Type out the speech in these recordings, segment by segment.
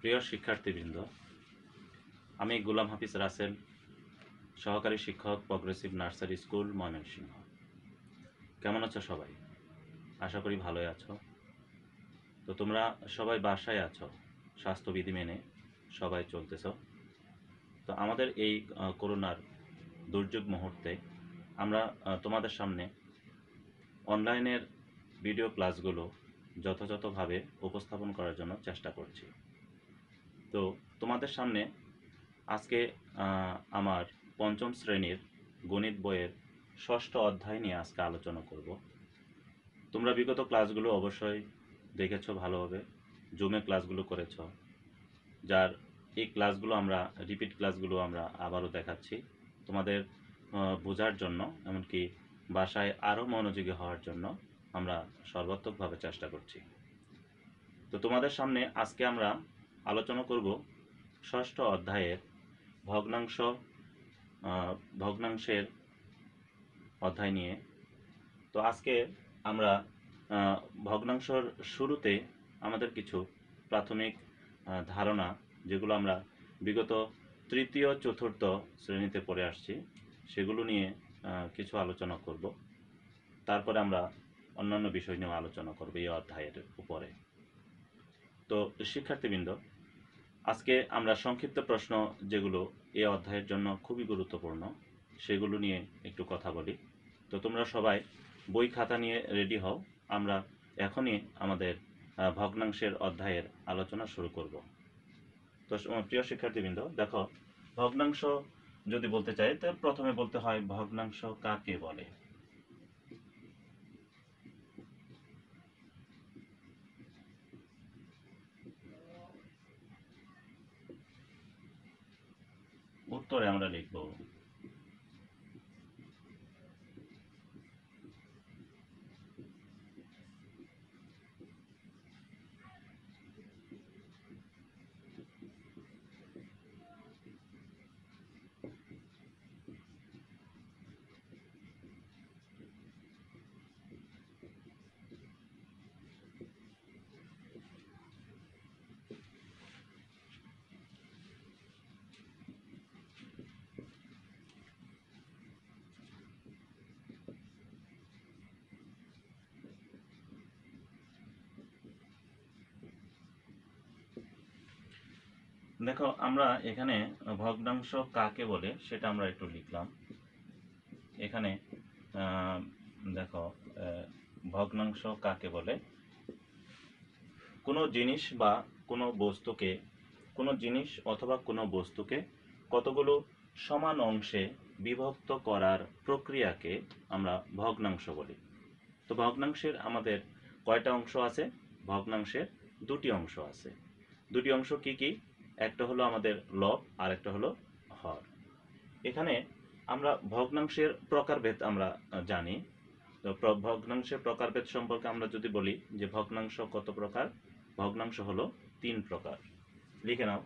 প্রিয় শিক্ষার্থীবৃন্দ, আমি গোলাম হাফিজ রাসেল, সহকারী শিক্ষক, প্রগ্রেসিভ নার্সারি স্কুল, ময়মনসিংহ। কেমন আছো সবাই? আশা করি ভালোই আছো। তো তোমরা সবাই বাসায় আছো, স্বাস্থ্যবিধি মেনে সবাই চলতেছ। তো আমাদের এই করোনার দুর্যোগ মুহূর্তে আমরা তোমাদের সামনে অনলাইনের ভিডিও ক্লাসগুলো যথাযথভাবে উপস্থাপন করার জন্য চেষ্টা করছি। তো তোমাদের সামনে আজকে আমার পঞ্চম শ্রেণীর গণিত বইয়ের ষষ্ঠ অধ্যায় নিয়ে আজকে আলোচনা করব। তোমরা বিগত ক্লাসগুলো অবশ্যই দেখেছো ভালোভাবে, জুমে ক্লাসগুলো করেছ, যার এই ক্লাসগুলো আমরা রিপিট ক্লাসগুলো আমরা আবারও দেখাচ্ছি তোমাদের বোঝার জন্য, এমনকি বাসায় আরও মনোযোগী হওয়ার জন্য আমরা সর্বাত্মকভাবে চেষ্টা করছি। তো তোমাদের সামনে আজকে আমরা আলোচনা করব ষষ্ঠ অধ্যায়ের ভগ্নাংশের অধ্যায় নিয়ে। তো আজকে আমরা ভগ্নাংশের শুরুতে আমাদের কিছু প্রাথমিক ধারণা, যেগুলো আমরা বিগত তৃতীয় চতুর্থ শ্রেণীতে পড়ে আসছি, সেগুলো নিয়ে কিছু আলোচনা করব। তারপরে আমরা অন্যান্য বিষয় নিয়েও আলোচনা করব এই অধ্যায়ের উপরে। তো শিক্ষার্থীবৃন্দ, আজকে আমরা সংক্ষিপ্ত প্রশ্ন, যেগুলো এই অধ্যায়ের জন্য খুবই গুরুত্বপূর্ণ, সেগুলো নিয়ে একটু কথা বলি। তো তোমরা সবাই বই খাতা নিয়ে রেডি হও, আমরা এখনই আমাদের ভগ্নাংশের অধ্যায়ের আলোচনা শুরু করব। তো প্রিয় শিক্ষার্থীবৃন্দ, দেখো, ভগ্নাংশ যদি বলতে চাই, তো প্রথমে বলতে হয় ভগ্নাংশ কাকে বলে। উত্তরে আমরা লিখব দেখো, আমরা এখানে ভগ্নাংশ কাকে বলে সেটা আমরা একটু লিখলাম। এখানে দেখো, ভগ্নাংশ কাকে বলে, কোনো জিনিস বা কোনো জিনিস অথবা কোনো বস্তুকে কতগুলো সমান অংশে বিভক্ত করার প্রক্রিয়াকে আমরা ভগ্নাংশ বলি। তো ভগ্নাংশের আমাদের কয়টা অংশ আছে? ভগ্নাংশের দুটি অংশ আছে। দুটি অংশ কি কি? একটা হলো আমাদের লব আর একটা হলো হর। এখানে আমরা ভগ্নাংশের প্রকারভেদ আমরা জানি। তো ভগ্নাংশের প্রকারভেদ সম্পর্কে আমরা যদি বলি যে ভগ্নাংশ কত প্রকার, ভগ্নাংশ হলো 3 প্রকার। লিখে নাও।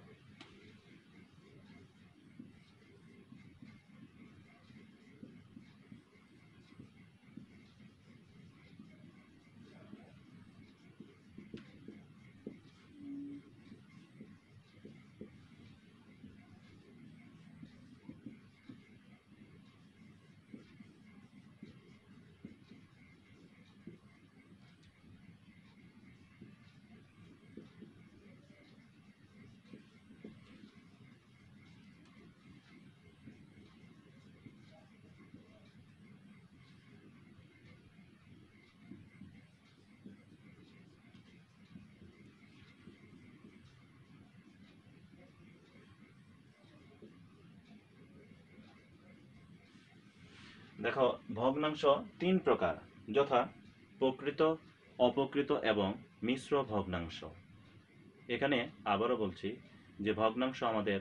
দেখো, ভগ্নাংশ 3 প্রকার, যথা প্রকৃত, অপ্রকৃত এবং মিশ্র ভগ্নাংশ। এখানে আবারও বলছি যে ভগ্নাংশ আমাদের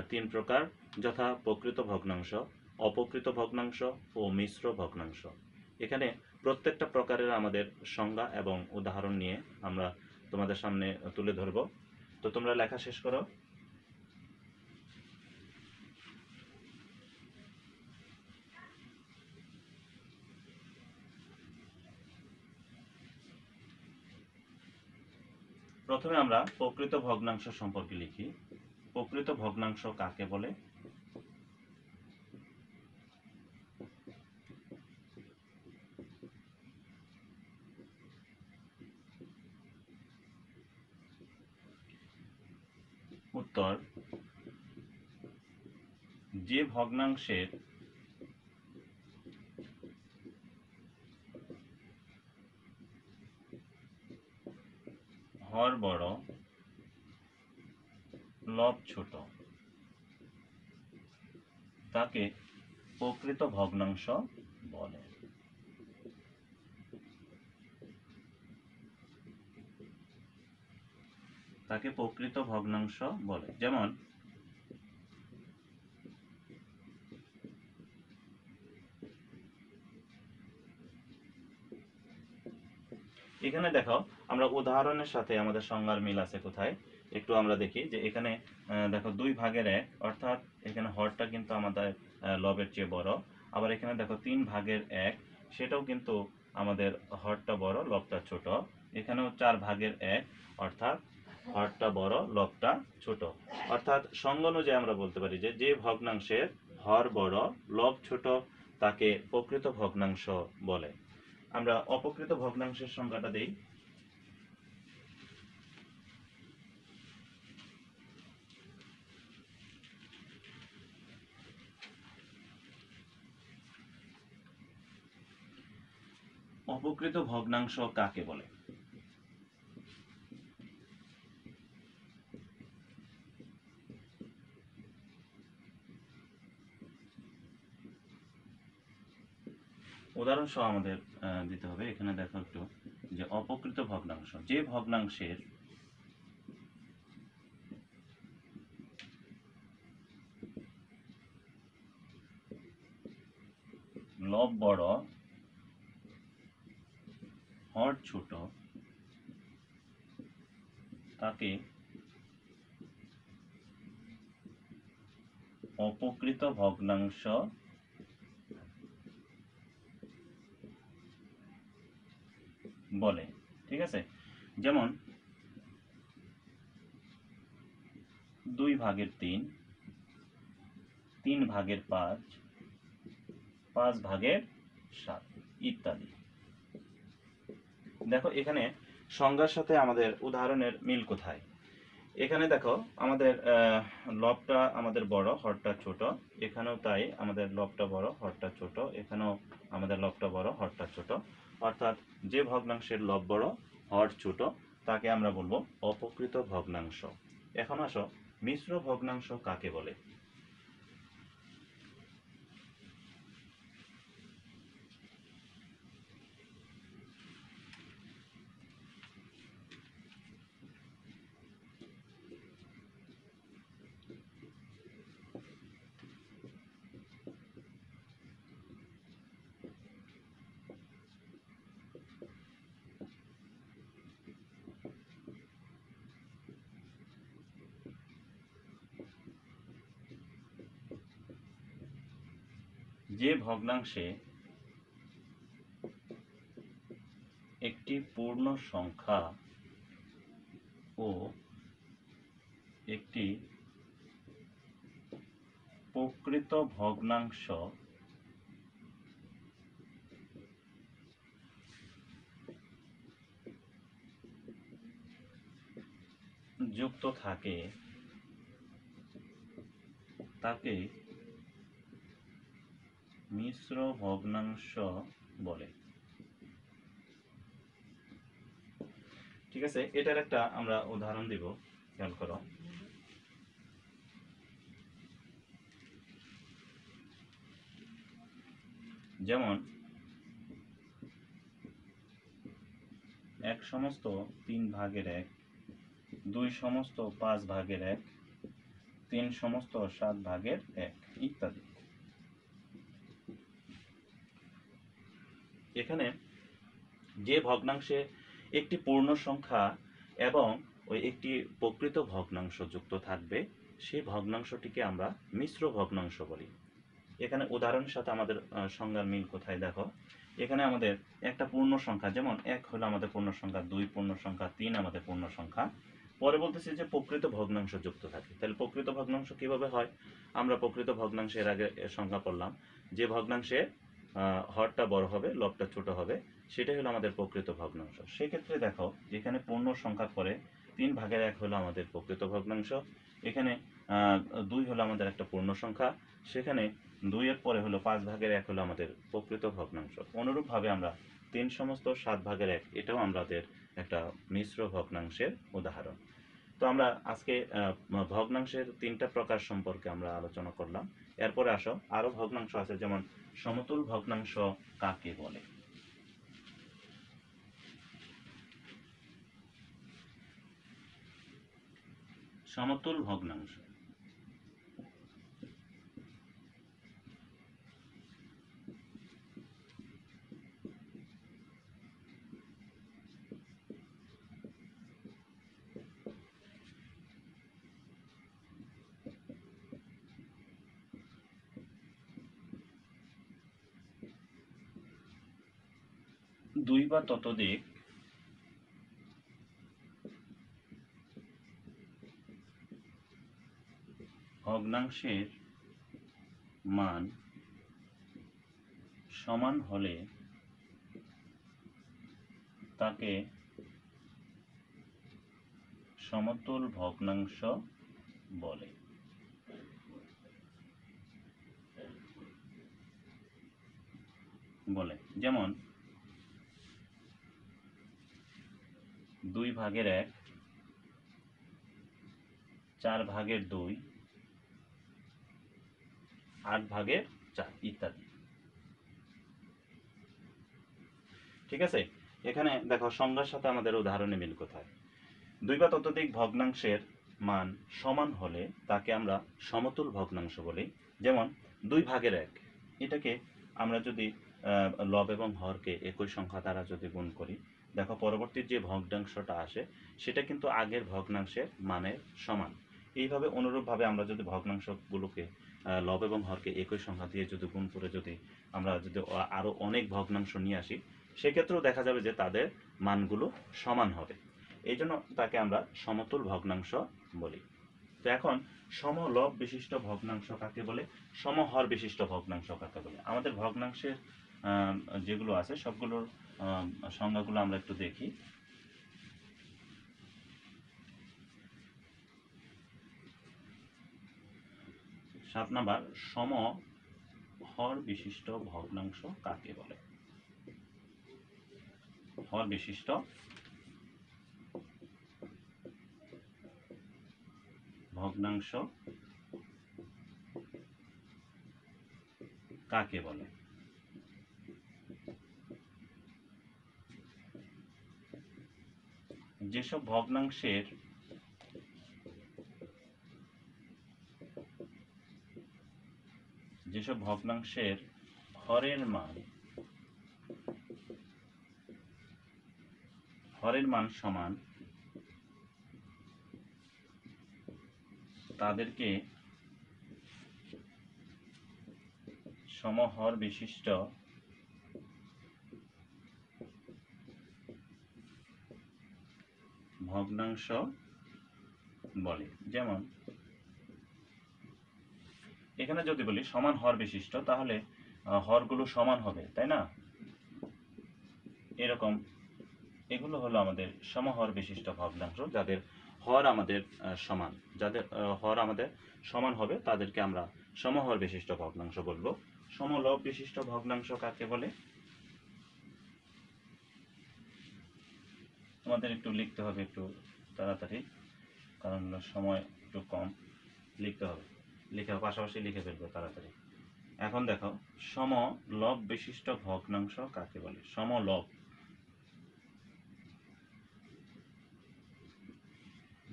3 প্রকার, যথা প্রকৃত ভগ্নাংশ, অপ্রকৃত ভগ্নাংশ ও মিশ্র ভগ্নাংশ। এখানে প্রত্যেকটা প্রকারের আমাদের সংজ্ঞা এবং উদাহরণ নিয়ে আমরা তোমাদের সামনে তুলে ধরব। তো তোমরা লেখা শেষ করো। প্রথমে আমরা প্রকৃত ভগ্নাংশ সম্পর্কে লিখি। প্রকৃত ভগ্নাংশ কাকে বলে? উত্তর, যে ভগ্নাংশের হর বড়, লব ছোট তাকে প্রকৃত ভগ্নাংশ বলে। তাকে প্রকৃত ভগ্নাংশ বলে। যেমন এখানে দেখো, আমরা উদাহরণের সাথে আমাদের সংজ্ঞার মিল আছে কোথায় একটু আমরা দেখি। যে এখানে দেখো 2/1, অর্থাৎ এখানে হরটা কিন্তু আমাদের লবের চেয়ে বড়। আবার এখানে দেখো 3/1, সেটাও কিন্তু আমাদের হরটা বড়, লবটা ছোট। এখানেও 4/1, অর্থাৎ হরটা বড়, লবটা ছোট। অর্থাৎ সংজ্ঞা অনুযায়ী আমরা বলতে পারি যে যে ভগ্নাংশের হর বড়, লব ছোট তাকে প্রকৃত ভগ্নাংশ বলে। আমরা অপ্রকৃত ভগ্নাংশের সংজ্ঞাটা দেই। অপ্রকৃত ভগ্নাংশ কাকে বলে? উদাহরণ সহ আমাদের দিতে হবে। এখানে দেখো একটু, যে অপ্রকৃত ভগ্নাংশ যে ভগ্নাংশের লব বড়, হর ছোট তাকে অপ্রকৃত ভগ্নাংশ বলে। ঠিক আছে, যেমন 2/3, 3/5, 5/7 ইত্যাদি। দেখো এখানে সংজ্ঞার সাথে আমাদের উদাহরণের মিল কোথায়। এখানে দেখো আমাদের লবটা আমাদের বড়, হরটা ছোট। এখানেও তাই, আমাদের লবটা বড়, হরটা ছোট। এখানেও আমাদের লবটা বড়, হরটা ছোট। অর্থাৎ যে ভগ্নাংশের লব বড়, হর ছোট তাকে আমরা বলবো অপ্রকৃত ভগ্নাংশ। এখন আসো, মিশ্র ভগ্নাংশ কাকে বলে? যে ভগ্নাংশে একটি পূর্ণ সংখ্যা ও একটি প্রকৃত ভগ্নাংশ যুক্ত থাকে তাকে মিশ্র ভগ্নাংশ বলে। ঠিক আছে, এটার একটা আমরা উদাহরণ দিব, খেয়াল করো। যেমন 1/3/1, 2/5/1, 3/7/1 ইত্যাদি। এখানে যে ভগ্নাংশে একটি পূর্ণ সংখ্যা এবং ওই একটি প্রকৃত ভগ্নাংশ যুক্ত থাকবে সেই ভগ্নাংশটিকে আমরা মিশ্র ভগ্নাংশ বলি। এখানে উদাহরণের সাথে আমাদের সংজ্ঞার মিল কোথায় দেখো। এখানে আমাদের একটা পূর্ণ সংখ্যা, যেমন 1 হলো আমাদের পূর্ণ সংখ্যা, 2 পূর্ণ সংখ্যা, 3 আমাদের পূর্ণ সংখ্যা। পরে বলতেছি যে প্রকৃত ভগ্নাংশ যুক্ত থাকে। তাহলে প্রকৃত ভগ্নাংশ কিভাবে হয়? আমরা প্রকৃত ভগ্নাংশের আগে সংজ্ঞা করলাম যে ভগ্নাংশে হরটা বড় হবে, লবটা ছোট হবে, সেটাই হলো আমাদের প্রকৃত ভগ্নাংশ। সেক্ষেত্রে দেখো যেখানে পূর্ণ সংখ্যার পরে 3/1 হলো আমাদের প্রকৃত ভগ্নাংশ, এখানে 2 হলো আমাদের একটা পূর্ণ সংখ্যা, সেখানে 2 এর পরে হলো 5/1 হলো আমাদের প্রকৃত ভগ্নাংশ। অনুরূপভাবে আমরা 3/7/1 এটাও আমাদের একটা মিশ্র ভগ্নাংশের উদাহরণ। তো আমরা আজকে ভগ্নাংশের 3টা প্রকার সম্পর্কে আমরা আলোচনা করলাম। এরপরে আসো আরো ভগ্নাংশ আছে, যেমন সমতুল ভগ্নাংশ কাকে বলে? সমতুল ভগ্নাংশ দুই বা ততোধিক ভগ্নাংশের মান সমান হলে তাকে সমতুল ভগ্নাংশ বলে। যেমন 2/1, 4/2, 8/4 ইত্যাদি। ঠিক আছে, এখানে দেখো সংজ্ঞার সাথে আমাদের উদাহরণে মিল কোথায়। 2 বা ততোধিক ভগ্নাংশের মান সমান হলে তাকে আমরা সমতুল ভগ্নাংশ বলি। যেমন 2/1, এটাকে আমরা যদি লব এবং হরকে একই সংখ্যা দ্বারা যদি গুণ করি, দেখো পরবর্তী যে ভগ্নাংশটা আসে সেটা কিন্তু আগের ভগ্নাংশের মানের সমান। এইভাবে অনুরূপভাবে আমরা যদি ভগ্নাংশগুলোকে লব এবং হরকে একই সংখ্যা দিয়ে যদি গুণ করে যদি আমরা যদি আরো অনেক ভগ্নাংশ নিয়ে আসি, সেক্ষেত্রেও দেখা যাবে যে তাদের মানগুলো সমান হবে। এই জন্য তাকে আমরা সমতুল ভগ্নাংশ বলি। তো এখন সমলব বিশিষ্ট ভগ্নাংশ কাকে বলে, সমহর বিশিষ্ট ভগ্নাংশ কাকে বলে? আমাদের ভগ্নাংশের যেগুলো আছে সবগুলোর সংজ্ঞাগুলো আমরা একটু দেখি। সাত নাম্বার, সমহর বিশিষ্ট ভগ্নাংশ কাকে বলে? হর বিশিষ্ট ভগ্নাংশ কাকে বলে? যেসব ভগ্নাংশের হরের মান সমান, তাদেরকে সমহর বিশিষ্ট ভগ্নাংশ বলে। যেমন এখানে যদি বলি সমান হর বিশিষ্ট, তাহলে হরগুলো সমান হবে, তাই না? এরকম এগুলো হলো আমাদের সমহর বিশিষ্ট ভগ্নাংশ, যাদের হর আমাদের সমান, যাদের হর আমাদের সমান হবে তাদেরকে আমরা সমহর বিশিষ্ট ভগ্নাংশ বলবো। সমলব বিশিষ্ট ভগ্নাংশ কাকে বলে? তোমাদের একটু লিখতে হবে একটু তাড়াতাড়ি, কারণ সময় একটু কম, লিখতে হবে, লিখে পাশাপাশি লিখে ফেলবে তাড়াতাড়ি। এখন দেখো সমলব বিশিষ্ট ভগ্নাংশ কাকে বলে? সমলব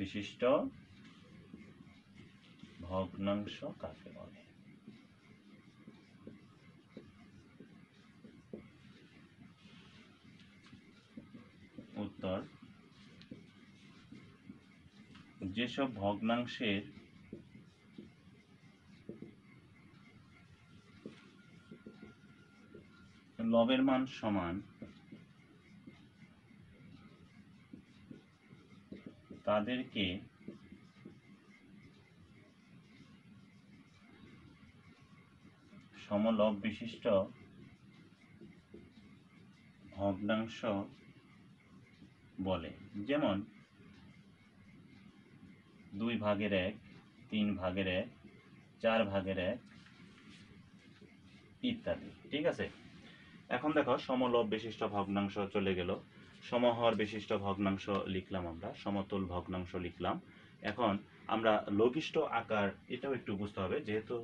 বিশিষ্ট ভগ্নাংশ কাকে বলে? উত্তর, যেসব ভগ্নাংশের লবের মান সমান, তাদেরকে সমলব বিশিষ্ট ভগ্নাংশ বলে। যেমন 2/1, 3/1, 4/1 ইত্যাদি। ঠিক আছে, এখন দেখো সমলব বিশিষ্ট ভগ্নাংশ চলে গেল, সমহর বিশিষ্ট ভগ্নাংশ লিখলাম, আমরা সমতুল ভগ্নাংশ লিখলাম। এখন আমরা লঘিষ্ঠ আকার, এটাও একটু বুঝতে হবে, যেহেতু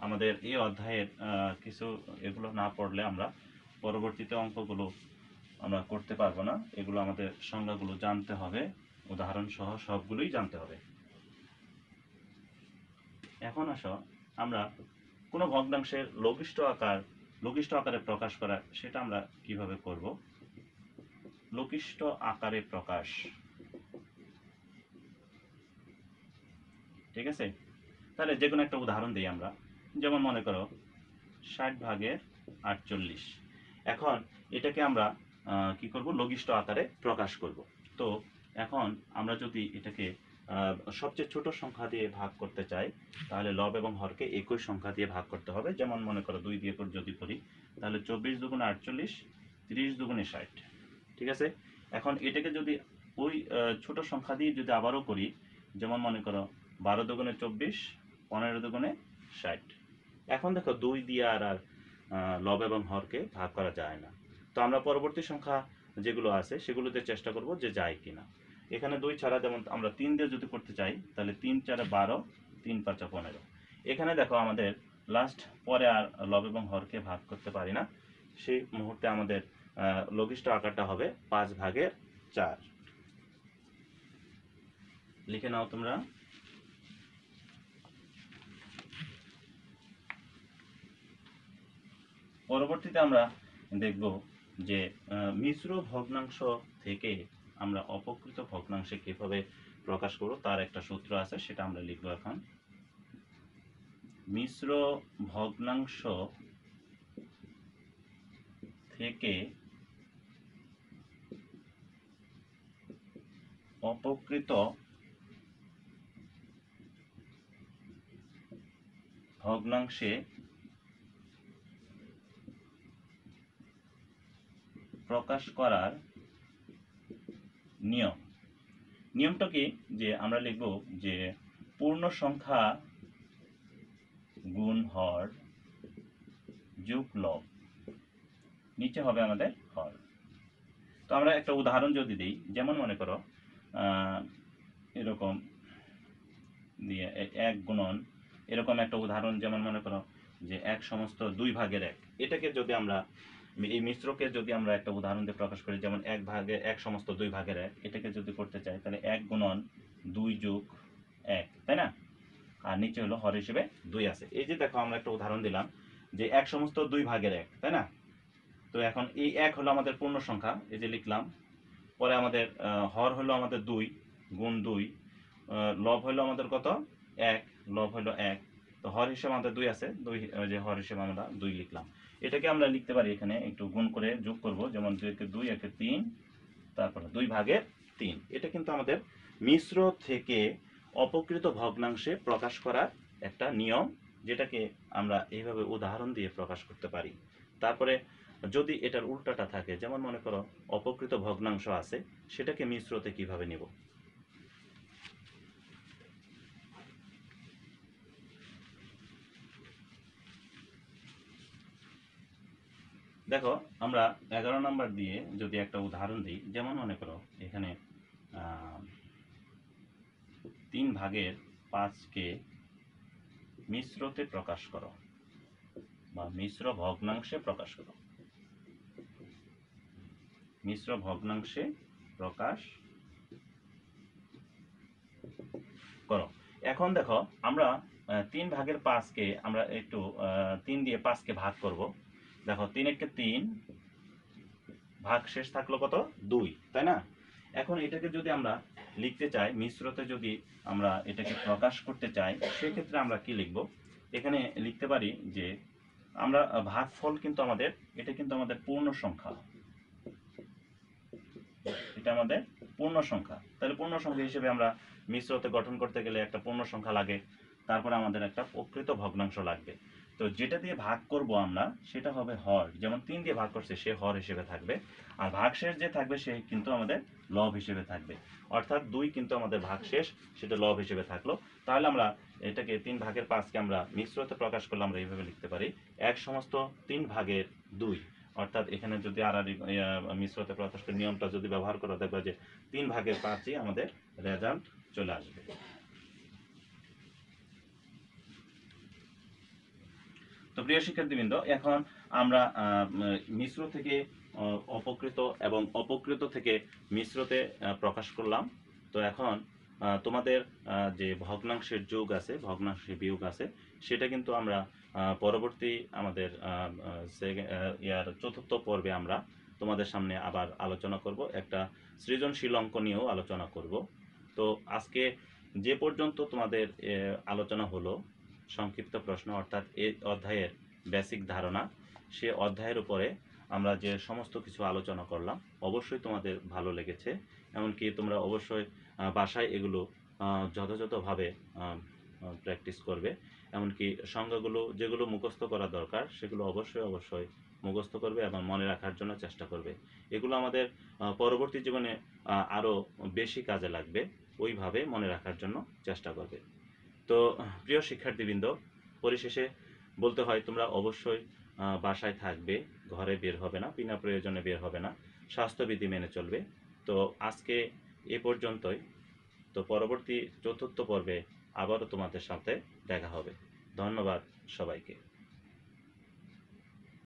আমাদের এই অধ্যায়ের কিছু এগুলো না পড়লে আমরা পরবর্তীতে অঙ্কগুলো আমরা করতে পারবো না। এগুলো আমাদের সংজ্ঞাগুলো জানতে হবে, উদাহরণ সহ সবগুলোই জানতে হবে। এখন আসো আমরা কোনো ভগ্নাংশের লঘিষ্ঠ আকারে প্রকাশ করা, সেটা আমরা কিভাবে করব। লঘিষ্ঠ আকারে প্রকাশ, ঠিক আছে, তাহলে যে কোনো একটা উদাহরণ দিই আমরা। যেমন মনে করো 60/48। এখন এটাকে আমরা কি করব, লঘিষ্ঠ আকারে প্রকাশ করব। তো এখন আমরা যদি এটাকে সবচেয়ে ছোট সংখ্যা দিয়ে ভাগ করতে চাই, তাহলে লব এবং হরকে একই সংখ্যা দিয়ে ভাগ করতে হবে। যেমন মনে করো 2 দিয়ে যদি করি, তাহলে 24 দুগুণে 48, 30 দুগুণে 60। ঠিক আছে, এখন এটাকে যদি ওই ছোট সংখ্যা দিয়ে যদি আবারও করি, যেমন মনে করো 12 দুগুণে 24, 15 দুগুণে 60। এখন দেখো 2 দিয়ে আর লব এবং হরকে ভাগ করা যায় না। তো আমরা পরবর্তী সংখ্যা যেগুলো আছে সেগুলোতে চেষ্টা করব যে যায় কিনা। এখানে 2 ছাড়া যেমন আমরা 3 দিয়ে যদি করতে চাই, তাহলে 3 4 12, 3 5 15। এখানে দেখো আমাদের লাস্ট পরে আর লব এবং হরকে ভাগ করতে পারি না, সেই মুহূর্তে আমাদের লঘিষ্ঠ আকারটা হবে 5/4। লিখে নাও তোমরা। পরবর্তীতে আমরা দেখব যে মিশ্র ভগ্নাংশ থেকে আমরা অপকৃত ভগ্নাংশে কিভাবে প্রকাশ করব, তার একটা সূত্র আছে, সেটা আমরা লিখব এখন। মিশ্র ভগ্নাংশ থেকে অপকৃত ভগ্নাংশে প্রকাশ করার নিয়মটা কি, যে আমরা লিখব যে পূর্ণ সংখ্যা গুণ হর যোগ লব, নিচে হবে আমাদের হর। তো আমরা একটা উদাহরণ যদি দিই, যেমন মনে করো এরকম দিয়ে 1 গুণন, এরকম একটা উদাহরণ, যেমন মনে করো যে 1 সমস্ত 2/1। এটাকে যদি আমরা এই মিশ্রকে যদি আমরা একটা উদাহরণ দিয়ে প্রকাশ করি, যেমন 1 সমস্ত 2/1, এটাকে যদি করতে চাই, তাহলে 1 গুণন 2 যোগ 1, তাই না, আর নিচে হলো হর হিসেবে 2 আছে। এই যে দেখো আমরা একটা উদাহরণ দিলাম যে 1 সমস্ত 2/1, তাই না। তো এখন এই 1 হলো আমাদের পূর্ণ সংখ্যা, এই যে লিখলাম। পরে আমাদের হর হলো আমাদের 2 গুণ 2, লব হলো আমাদের কত, 1, লব হলো 1। তো হর হিসেবে আমাদের 2 আছে, 2 যে হর হিসেবে আমরা 2 লিখলাম। এটাকে আমরা লিখতে পারি এখানে একটু গুণ করে যোগ করব, যেমন 2 কে 2, 1 কে 3, তারপরে 2/3। এটা কিন্তু আমাদের মিশ্র থেকে অপকৃত ভগ্নাংশে প্রকাশ করার একটা নিয়ম, যেটাকে আমরা এইভাবে উদাহরণ দিয়ে প্রকাশ করতে পারি। তারপরে যদি এটার উল্টাটা থাকে, যেমন মনে করো অপকৃত ভগ্নাংশ আছে, সেটাকে মিশ্রতে কিভাবে নিব। দেখো আমরা 11 নাম্বার দিয়ে যদি একটা উদাহরণ দিই, যেমন মনে করো এখানে 3/5কে মিশ্রতে প্রকাশ করো বা মিশ্র ভগ্নাংশে প্রকাশ করো। মিশ্র ভগ্নাংশে প্রকাশ করো। এখন দেখো আমরা 3/5কে আমরা একটু 3 দিয়ে 5কে ভাগ করব। দেখো 3 1 3, ভাগ শেষ থাকলো কত, 2, তাই না। এখন এটাকে যদি আমরা লিখতে চাই, মিশ্রতে যদি আমরা এটাকে প্রকাশ করতে চাই, সেক্ষেত্রে আমরা কি লিখব, এখানে লিখতে পারি যে আমরা ভাগফল কিন্তু আমাদের, এটা কিন্তু আমাদের পূর্ণ সংখ্যা, এটা আমাদের পূর্ণ সংখ্যা। তাহলে পূর্ণ সংখ্যা হিসেবে আমরা মিশ্রতে গঠন করতে গেলে একটা পূর্ণ সংখ্যা লাগে, তারপরে আমাদের একটা প্রকৃত ভগ্নাংশ লাগবে। তো যেটা দিয়ে ভাগ করব আমরা সেটা হবে হর। যেমন 3 দিয়ে ভাগ করছে সে হর হিসেবে থাকবে, আর ভাগশেষ যে থাকবে সে কিন্তু আমাদের লব হিসেবে থাকবে। অর্থাৎ 2 কিন্তু আমাদের ভাগশেষ, সেটা লব হিসেবে থাকলো। তাহলে আমরা এটাকে 3 ভাগের 5কে আমরা মিশ্রতে প্রকাশ করলে আমরা এইভাবে লিখতে পারি 1/3/2। অর্থাৎ এখানে যদি মিশ্রতে প্রকাশ করে নিয়মটা যদি ব্যবহার করা, দেখবে যে 3 ভাগের 5ই আমাদের রেজাল্ট চলে আসবে। তো প্রিয় শিক্ষার্থীবৃন্দ, এখন আমরা মিশ্র থেকে অপকৃত এবং অপকৃত থেকে মিশ্রতে প্রকাশ করলাম। তো এখন তোমাদের যে ভগ্নাংশের যোগ আছে, ভগ্নাংশের বিয়োগ আছে, সেটা কিন্তু আমরা পরবর্তী আমাদের চতুর্থ পর্বে আমরা তোমাদের সামনে আবার আলোচনা করব, একটা সৃজনশীল অঙ্ক নিয়েও আলোচনা করব। তো আজকে যে পর্যন্ত তোমাদের আলোচনা হলো সংক্ষিপ্ত প্রশ্ন, অর্থাৎ এই অধ্যায়ের বেসিক ধারণা, সে অধ্যায়ের উপরে আমরা যে সমস্ত কিছু আলোচনা করলাম অবশ্যই তোমাদের ভালো লেগেছে। এমনকি তোমরা অবশ্যই বাসায় এগুলো যথাযথভাবে প্র্যাকটিস করবে। এমনকি সংজ্ঞাগুলো যেগুলো মুখস্থ করা দরকার সেগুলো অবশ্যই মুখস্থ করবে এবং মনে রাখার জন্য চেষ্টা করবে। এগুলো আমাদের পরবর্তী জীবনে আরও বেশি কাজে লাগবে, ওইভাবে মনে রাখার জন্য চেষ্টা করবে। তো প্রিয় শিক্ষার্থীবৃন্দ, পরিশেষে বলতে হয় তোমরা অবশ্যই বাসায় থাকবে, ঘরে বের হবে না, বিনা প্রয়োজনে বের হবে না, স্বাস্থ্যবিধি মেনে চলবে। তো আজকে এ পর্যন্তই। তো পরবর্তী চতুর্থ পর্বে আবারও তোমাদের সাথে দেখা হবে। ধন্যবাদ সবাইকে।